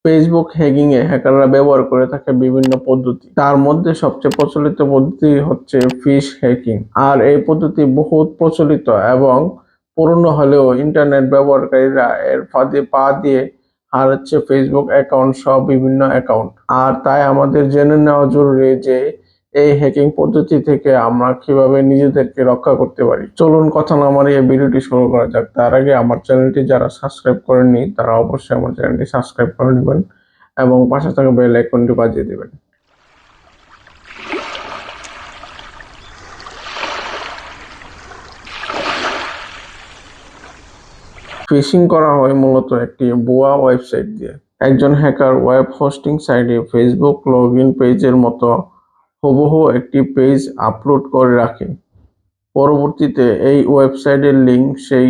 Facebook hacking এ হ্যাকাররা ব্যবহার করে থাকে বিভিন্ন পদ্ধতি। তার মধ্যে সবচেয়ে প্রচলিত পদ্ধতি হচ্ছে ফিশ হ্যাকিং। আর এই পদ্ধতি বহুত প্রচলিত এবং পুরনো হলেও ইন্টারনেট ব্যবহারকারীরা এর ফাঁদে পা দিয়ে হারাচ্ছে ফেসবুক অ্যাকাউন্ট সহ বিভিন্ন অ্যাকাউন্ট। আর তাই আমাদের জেনে নেওয়া জরুরি যে এই হ্যাকিং পদ্ধতি থেকে আমরা কিভাবে নিজেদেরকে রক্ষা করতে পারি। চলুন কথা না বাড়িয়ে ভিডিওটি শুরু করা যাক। তার আগে আমার চ্যানেলটি যারা সাবস্ক্রাইব করেননি তারা অবশ্যই আমার চ্যানেলটি সাবস্ক্রাইব করে নেবেন এবং পাশে থাকা বেল আইকনটি বাজিয়ে দেবেন। ফিশিং করা হয় মূলত একটি ভুয়া ওয়েবসাইট দিয়ে। একজন হ্যাকার ওয়েব হোস্টিং সাইটে ফেসবুক লগইন পেজের মতো হুবহু একটি পেজ আপলোড করে রাখে। পরবর্তীতে এই ওয়েবসাইটের লিঙ্ক সেই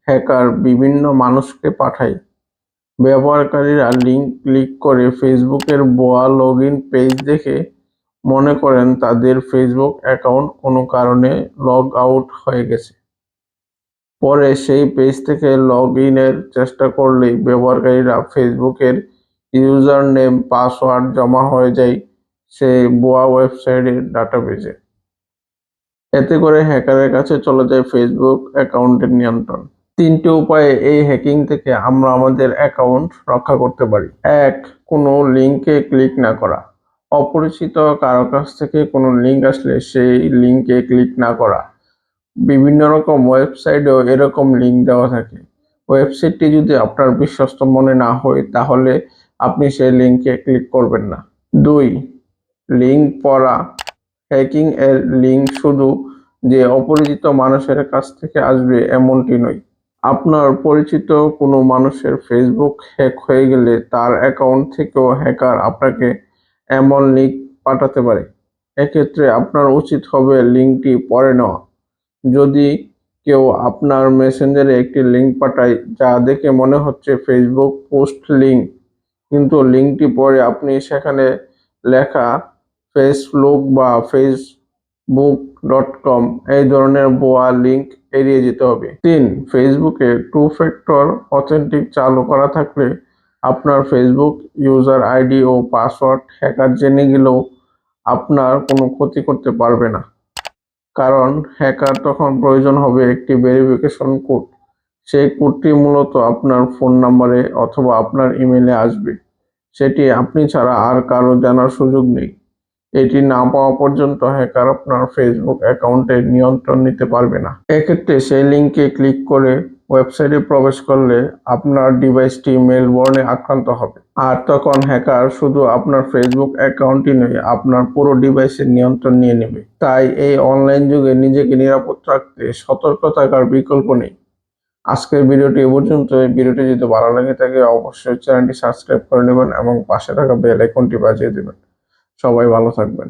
হ্যাকার বিভিন্ন মানুষকে পাঠায়। ব্যবহারকারীরা লিঙ্ক ক্লিক করে ফেসবুকের ভুয়া লগইন পেজ দেখে মনে করেন তাদের ফেসবুক অ্যাকাউন্ট কোনো কারণে লগ আউট হয়ে গেছে। পরে সেই পেজ থেকে লগ ইনের চেষ্টা করলেই ব্যবহারকারীরা ফেসবুকের ইউজার নেম পাসওয়ার্ড জমা হয়ে যায় সেই ভুয়া ওয়েবসাইটের ডাটাবেজে। এতে করে হ্যাকারের কাছে চলে যায় ফেসবুক অ্যাকাউন্টের নিয়ন্ত্রণ। তিনটি উপায়ে এই হ্যাকিং থেকে আমরা আমাদের অ্যাকাউন্ট রক্ষা করতে পারি। ১. কোনো লিঙ্কে ক্লিক না করা। অপরিচিত কারো কাছ থেকে কোনো লিঙ্ক আসলে সেই লিঙ্কে ক্লিক না করা। বিভিন্ন রকম ওয়েবসাইটেও এরকম লিঙ্ক দেওয়া থাকে। ওয়েবসাইটটি যদি আপনার বিশ্বস্ত মনে না হয় তাহলে আপনি সেই লিঙ্কে ক্লিক করবেন না। ২. লিঙ্ক পড়া। হ্যাকিং এর লিঙ্ক শুধু যে অপরিচিত মানুষের কাছ থেকে আসবে এমনটি নয়। আপনার পরিচিত কোনো মানুষের ফেসবুক হ্যাক হয়ে গেলে তার অ্যাকাউন্ট থেকেও হ্যাকার আপনাকে এমন লিঙ্ক পাঠাতে পারে। এক্ষেত্রে আপনার উচিত হবে লিঙ্কটি পড়ে নেওয়া। যদি কেউ আপনার মেসেঞ্জারে একটি লিঙ্ক পাঠায় যা দেখে মনে হচ্ছে ফেসবুক পোস্ট লিঙ্ক, কিন্তু লিঙ্কটি পড়ে আপনি সেখানে লেখা ফেসলুক বা facebook.com এই ধরনের ভুয়া লিঙ্ক এড়িয়ে যেতে হবে। ৩. ফেসবুকে টু ফ্যাক্টর অথেন্টিক চালু করা থাকলে আপনার ফেসবুক ইউজার আইডি ও পাসওয়ার্ড হ্যাকার জেনে গেলেও আপনার কোনো ক্ষতি করতে পারবে না। কারণ হ্যাকার তখন প্রয়োজন হবে একটি ভেরিফিকেশন কোড। সেই কোডটি মূলত আপনার ফোন নাম্বারে অথবা আপনার ইমেইলে আসবে। সেটি আপনি ছাড়া আর কারো জানার সুযোগ নেই। এটি না পাওয়া পর্যন্ত হ্যাকার আপনার ফেসবুক অ্যাকাউন্টের নিয়ন্ত্রণ নিতে পারবে না। এক্ষেত্রে সেই লিঙ্কে ক্লিক করে ওয়েবসাইটে প্রবেশ করলে আপনার ডিভাইসটি মেলবোর্নে আক্রান্ত হবে। আর তখন হ্যাকার শুধু আপনার ফেসবুক অ্যাকাউন্টই নয়, আপনার পুরো ডিভাইসের নিয়ন্ত্রণ নিয়ে নেবে। তাই এই অনলাইন যুগে নিজেকে নিরাপদ রাখতে সতর্ক থাকার বিকল্প নেই। আজকের ভিডিওটি এ পর্যন্ত। এই ভিডিওটি যদি ভালো লাগে থাকে অবশ্যই চ্যানেলটি সাবস্ক্রাইব করে নেবেন এবং পাশে থাকা বেল আইকনটি বাজিয়ে দেবেন। সবাই ভালো থাকবেন।